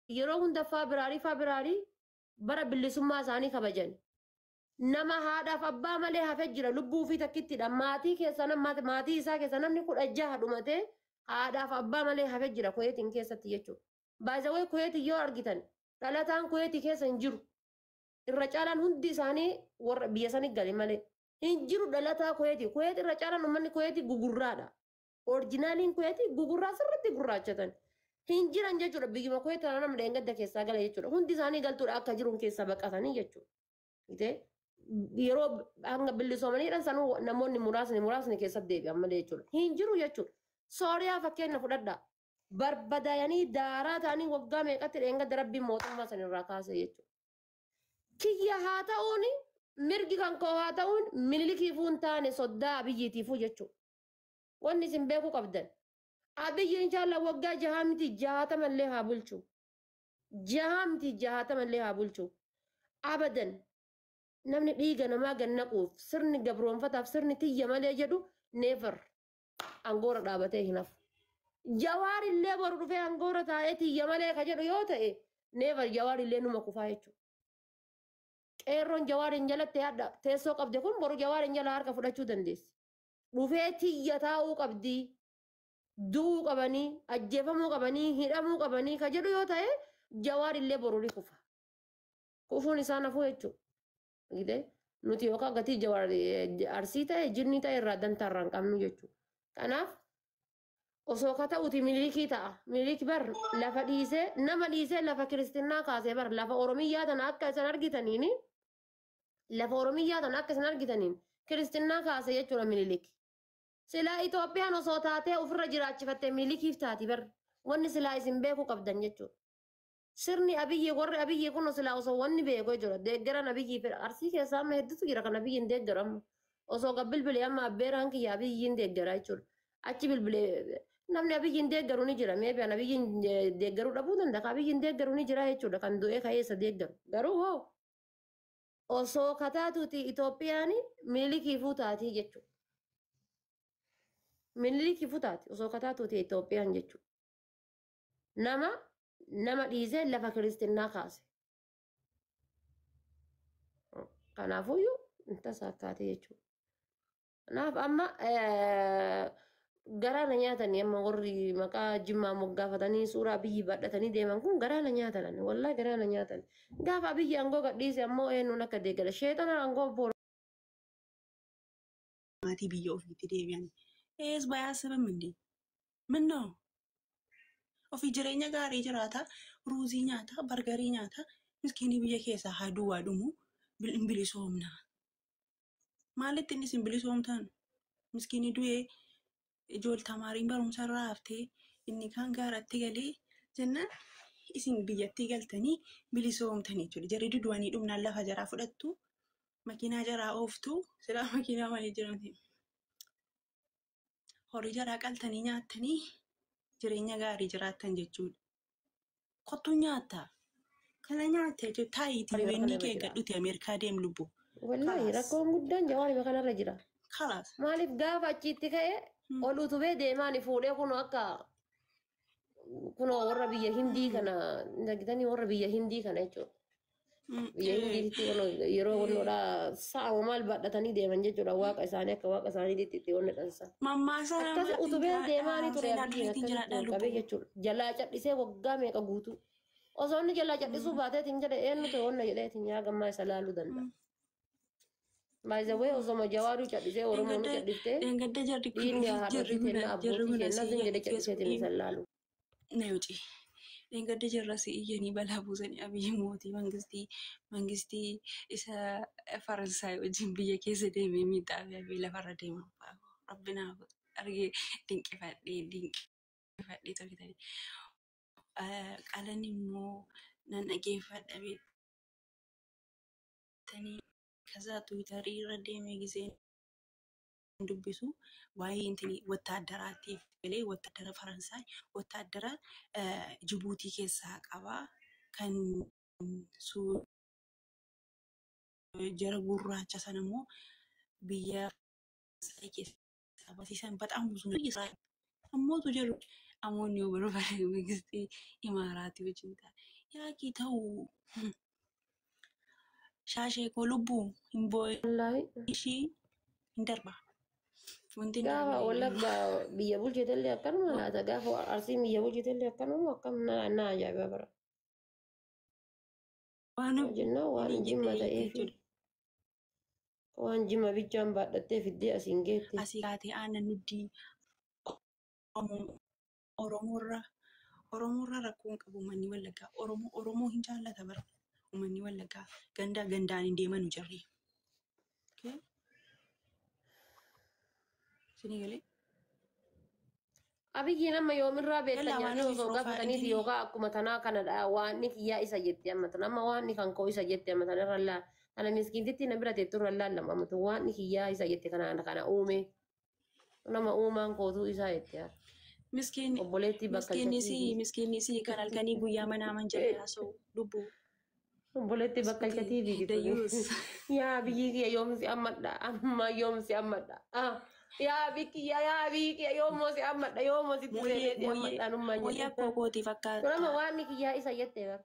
yeroo hunda Fabraarii bara bilisummaa isaanii kabajan. Nama haadhaaf abbaa malee hafee jira lubbuu fi takkittidha. Maatii keessa maatii isaa keessa namni 16 dhumatee haadhaaf abbaa malee hafee jira Kuweetiin keessatti jechuudha. Baay'ee Kuweetii yoo argitan dhalataan Kuweetii keessa hin jiru. Irra caalaan hundi isaanii warra biyya sanii gale malee hin jiru dhalataa Kuweetii. Kuweetii irra caalaan uummanni Kuweetii gugurraadha. Orjinaaliin Kuweetii gugurraa sirriitti gurraachatan. Hin jiran jechuudha biyyuma Kuweetii nama dheengadda keessaa gala jechuudha. Hundi isaanii galtuudha akka jiruun keessaa baqatanii jechuudha. Yeroo hanga bilisoomaniidhaan sanuu namoonni muraasni keessatti deebi'an malee jechuudha. Hin jiru jechuudha. Sooriyaa fakkeenya fudhadhaa. Barbadaayanii daaraa ta'anii waggaa meeqatti dheengadda rabbiin mootummaa sanirraa kaase jechuudha. Kiyya haa ta'uun mirgi kan koo haa ta'uun Minilikiifuu hin taane soddaa Abiyyiitiifuu jechuudha. Wanni isin beekuu qabdan. Abiyyi inshaalla waggaa 6 miti 60 illee haa bulchu. 6 miti 60 illee haa bulchu. Abadan namni dhiiga namaa gannaquuf sirni gabroonfataaf sirni tiyya malee jedhu never angoora dhaabatee hin hafu. Jawaar illee boru dhufee angoora taa'ee tiyya malee ka jedhu yoo ta'e never jawaar illee numa kufaa jechuudha. Qeerroon jawaariin jalatti yaadda teessoo qabde kun boru jawaariin jala harka fudhachuu dandeessi. Dhufee tiyya taa'uu qabdii. Du'uu qabanii, ajjeefamuu qabanii, hidhamuu qabanii ka jedhu yoo ta'e jawaar illee boru ni kufa. Kufuun isaa nafuu jechuudha. Nuti yookaan gatii jawaar arsii ta'e jinni ta'e irraa dantaa irraa hin qabnu jechuudha. Kanaaf osoo ka ta'uuti Minilikii ta'a. Minilikii bar lafa dhiisee nama dhiisee lafa kiristinnaa kaasee bar lafa Oromiyyaa tana akka isan argitaniin lafa Oromiyyaa tana akka isan argitaniin kiristinnaa kaasee jechuudha Minilikii. Silaa Itoophiyaan osoo taatee ofirra jiraachifattee Minilikiif taati bar wanni silaa isin beekuu qabdan jechuudha. Sirni Abiyyi warri Abiyyi kun silaa osoo wanni beeku jechuudha. Deeggaran Abiyyi fedha. Arsii keessaa amma hedduutu jira kan Abiyyiin deeggaramu. Osoo bilbilee amma abbeeraan kiyya Abiyyiin deeggaraa jechuudha. Achi bilbilee namni Abiyyiin deeggaru ni jira. Meebi'an Abiyyiin deeggaruu dhabuu danda'a. Abiyyiin deeggaru ni jira jechuudha. Kan du'ee ka'eessa deeggaru. Garuu hoo osoo kataatuuti Itoophiyaan Minilikiifuu taatii jechuudha. Minilikiifuu taati osoo kataatuuti Itoophiyaan jechuudha. Nama dhiisee lafa kiristinnaa kaase. Kanaafuyyuu intasa akkaatee jechuudha. Kanaaf amma garaana nyaatanii amma warri maqaa Jimmaa moggaafatanii suuraa Abiyyi badhatanii deeman kun garaana nyaatan. Wallaahi garaana nyaatan. Gaafa Abiyyi aangoo gadhiise ammoo eenyuun akka deeggara. Sheexana aangoo boora. Maatii biyya ofiitti deebi'an. Ees bayaa sabam indi. Minnoo. Ofii jireenya gaarii jiraata, ruuzii nyaata, bargarii nyaata, miskiinii biyya keessaa haa duwwaa dhumu, bilisoomna. Maalitti inni isin bilisoomtan? Miskiinii du'ee ijooltamaariin barumsa irraa haftee inni kaan gaaratti galee jennaan isin biyyatti galtanii bilisoomtanii jechuudha. Jarri duduwanii dhumnaan lafa jaraa fudhattu, makiinaa jaraa ooftu, silaa makiinaa malee jiramti. Horii jaraa qaltanii nyaattanii jireenya gaarii jiraattan jechuudha. Kottu nyaata. Kana nyaata jechuudha. Taayitii wanni kee gadhuuti Ameerikaa deem lubbu. Wallaahi rakkoon guddaan jawaarima kanarra jira. Kalaas. Maaliif gaafa achitti ka'ee ol utubee deemaan fuudhee kun akka kunoo warra biyya Hindii kana nagitanii warra biyya Hindii kana jechuudha. Biyya Hindiitti yeroo wannoodhaa sa'a maal badhatanii deeman jechuudha. Waaqa isaanii akka waaqa isaaniitti itti wanna dhansa. Mammaasa. Akkas utubee deemaanii ture Abiyyiin akkasitti qabee jechuudha. Jalaa cadhisee waggaa meeqa guutuu. Osoo inni jalaa cadhisuu baateetiin jedhe eenyu ta'e wanna jedheetiin yaa gammaa isa laaluu danda'a. Baay'ee osoo jawaarii cadhisee Oromoon cadhiftee dhiinni haadhotii kennaa abbootii kennaa sin jedhe cadhiseetiin isa laalu. Na yuuti. Engadde jarra si'iyyanii balaa buusanii Abiyyi mootii mangistii isa Faransaay wajjin biyya keessa deemee miidhaa fi lafarra deeman rabbinaaf argee dinqifadhee tolchitanii. Qalan immoo nan dhageeffadha beektanii kaza Tiwiitarii irra deemee giseen dubbisu waa'ee intini wattaadaraatiif malee wattaadara Faransaay wattaadara Jibuutii keessaa qabaa kan jara gurraacha sana immoo biyya keessaa barsiisan በጣም ብዙ ነው Israa'el ammootu jiru amoonni yoo barbaade mangistii imaaraatii wajjin ta'a. Yaaqii ta'uu shaashee koo lubbuu hin boo'e Wallahi. ishii hin darba. Wanti hin Gaafa darbe wallagga biyya bulchitellee akkanuma laata gaafa arsii biyya bulchitellee akkanuma akkam na ajaa'iba bara. waan Jennaan waan jimma ta'eef jechuudha. waan jimma bichaan baadhattee fiddee asiin geette. Asii kaatee aannan nuddii Oromoorra rakkoon qabu uummanni Wallaggaa. Oromoo hin jaallata bara. Uummanni Wallaggaa gandaan hin deemanu jarri. Isinii galee? Abiyyi nama yoomirraa beektan Yalla waan jedhanii inni osoo gaafataniif piroofaayilii yookaan akkuma tanaa kanadha waan ni kiyyaa isa jetti ammata nama waan ni kan koo isa jetti ammata irra laa ana miskiintitti na bira teettu irra laallama ammata waan ni kiyyaa isa jetti kana uume nama uumaan kootuu isaa jetti yaa obboleettii bakka miskiinnisii kan halkanii guyyaa manaaman jedhee haasa'u lubbuu. obboleettii bakka ilkatiifi Dayyuus. yaa biyyi kiyya yoomsi ammadha amma yoomsi ammadha yaa bikiyya yaa bikiyya yoomosi ammadha yoomosi tureetii ammadha nummaan Wayyaa jedhe kookootii fakkaata. nama waan ni kiyyaa isa jette bara.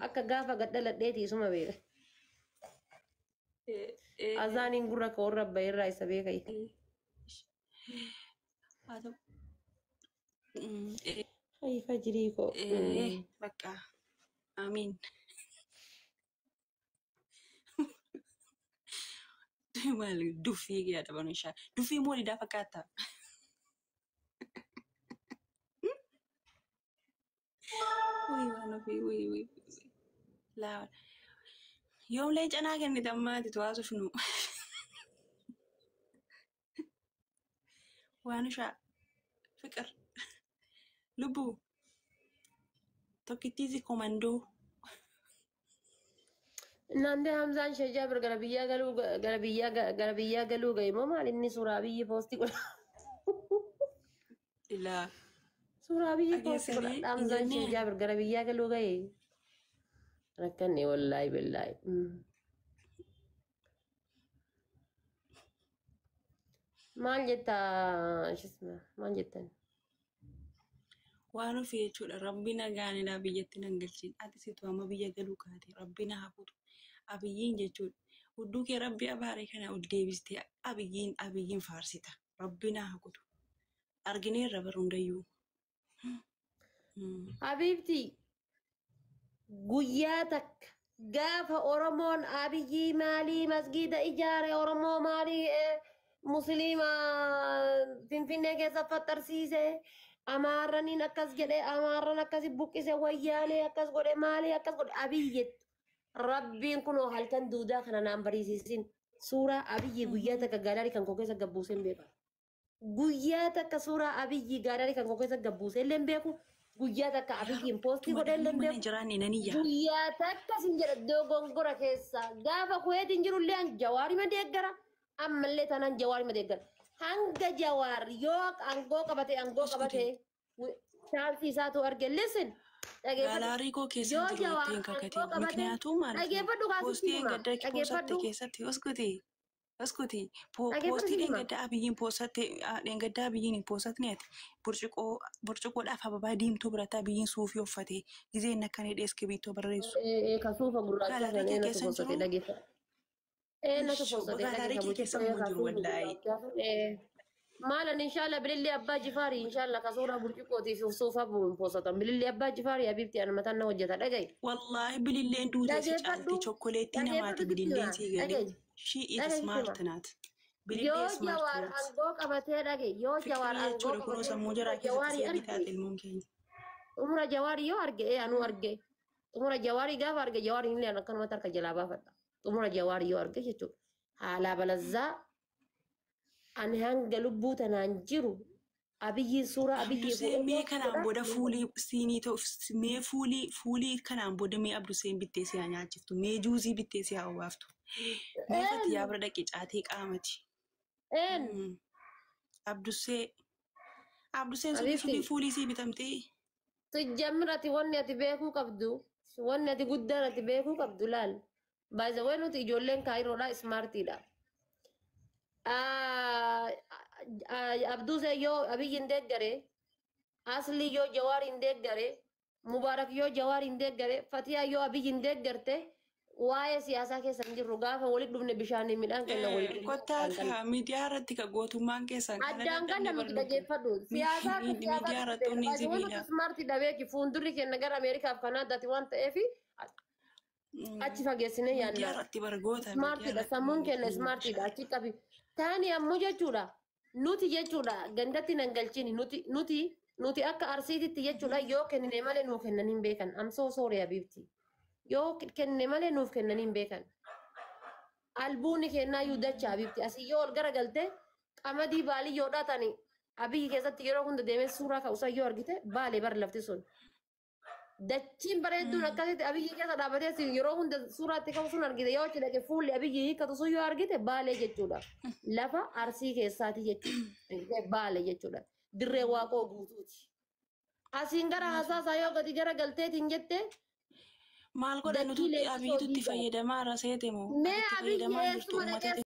Akka gaafa gaddaladheetii isuma beeka. Azaaniin gurra koo rabba irraa isa beeka. Haa ta'u. Hayi fajirii koo. Bakka. Amiin. Maal duffii yaada banu ishaa. Duffii moo lidaa fakkaata? Waan ofii. Laa. Yoom leencanaa kennite ammaati to'aatu shunu. Waan ishaa. Fiqir. Lubbuu. Tokkittiisi komandoo. Nande Hamzaan Shajjaabir gara biyyaa galuu ga'e moo maal inni suuraa biyyi poostii godha? Ilaa. Suuraa biyyi poostii godha. Hamzaan Shajjaabir gara biyyaa galuu ga'e. Rakkanne wallaahi billaahi. Maal jettaa shisma maal jettan? Waan ofii jechuudha. Rabbi nagaanidha biyyatti nan galchiin. Ati situ amma biyya galuu kaate rabbi na hafuutu. Abiyyiin jechuudha. Hudduu kee rabbi abaaree kana ol deebistee abiyyiin faarsita. Rabbi na hafuutu. Argineerra bara hundayyuu. Habiibti guyyaa takka gaafa Oromoon Abiyyi maalii masgiida ijaare Oromoo maalii musliima Finfinnee keessa fattarsiise Amaarraniin akkas jedhee Amaarran akkasi buqqise wayyaanee akkas godhe maalii akkas godhe Abiyyi rabbiin kunoo halkan duudaa kana naan bariisisin suuraa Abiyyi guyyaa takka gaalarii kan koo keessa gabbuuseen beeku. Guyyaa takka suuraa Abiyyi gaalarii kan koo keessa gabbuuseen illee beeku. Guyyaa takka Abiyyiin poostii godhee illee beeku. Guyyaa takka sin jedha dogongora keessa gaafa kuweetiin jirullee an jawaarima deeggara ammallee tanaan jawaarima deeggara. Hanga jawaar yoo angoo qabate chaansii isaatu arge listen. Gaalaarii koo keessatti ittiin kakate ምክንያቱም ማለት ነው ፖስቲን ገደ ፖስት keessatti waskuti poostii dhengada abiyyiin poosatti dhengada abiyyiin poosatni ati burcuqoodhaaf ababaa diimtuu birata abiyyiin suufii uffate gizeen akkanii dheeske biittoo barreessu. Kan suufa gurraacha kan natu poosate dhageessa. Natu poosate dhageessa. Maalan inshallah bilillee abbaa jifaarii inshallah kasuura burcuqootii fi suufa poosatan bilillee abbaa jifaarii Habiibti ana mataan na hojjeta dhagaye. Wallahi bililleen duutee si caalti chokkoleettii namaati bililleen si galee. She is smart naat. Yoo jawaar angoo qabatee dhage yoo jawaar angoo qabatee umura jawaari yoo arge anu arge umura jawaari gaafa arge jawaari illee akkanumatti harka jalaa baafadha. Umura jawaari yoo arge jechuudha. Haala balazzaa ani hanga lubbuu tanaan jiru Abiyyiin suuraa Abiyyi mee kanaan booda fuulii siinii ta'u mee fuulii kanaan booda mee Abduseen bittee si nyaachiftu mee juuzii bittee si hawaaftu mee fati yaa bira dhaqee caatee qaamati. Abduseen sun fuulii si bitamtee. Sijjammirati wanni ati beekuu qabdu wanni ati guddaan ati beekuu qabdu laal baay'ee waan nuti ijoolleen kaayiroodhaa ismaartiidha. Abdusee yoo Abiyyiin deeggare Asli yoo Jawaar hin deeggare, Mubaarak yoo Jawaar hin deeggare, Fatiyaa yoo Abiy hin deeggarte, waa'ee siyaasaa keessa hin jirru gaafa walitti dhufne bishaanii midhaan kenna walitti dhufne. Kottaa miidiyaa irratti kan gootummaan keessan Addaan kan namni dhaggeeffadhu. Siyaasaa fi miidiyaa irratti onni sibiila. Smarti dhabeeki fuuldurri kenna gara Ameerikaaf Kanaadaatti waan ta'eef achi fageessine Miidiyaa yaadna. irratti bargoota. Smartidha sammuun kenna smartidha achi qabi. Taani ammoo jechuudha. Nuti jechuudha gandatti nan galchini nuti akka arsiititti jechuudha yoo kennine malee nuuf kennan hin beekan. I'm so sorry Abibti. Yoo kennine malee nuuf kennan hin beekan. Albuuni kennaa yuu dacha Abibti. Asii yoo ol gara galte qamadii baalii yoo dhaatani Abiyyi keessatti yeroo hunda deemee suuraa ka'uusaa yoo argite baalee bar lafti sun. Dachiin bareedduun akkasitti Abiyyi keessa dhaabatee yeroo hunda suuraatti ka'u sun argite yoo achi dhaqe fuulli Abiyyi hiikkatu sun yoo argite baalee jechuudha. Lafa arsii keessaati jechuudha. Baalee jechuudha. Dirree waaqoo guutuuti. Asiin gara hasaasaa yoo gadi gara galteetiin jette Maal godha nuti Abiyyuutti fayyadamaa raseete moo? mee Abiyyi eessuma dhaqee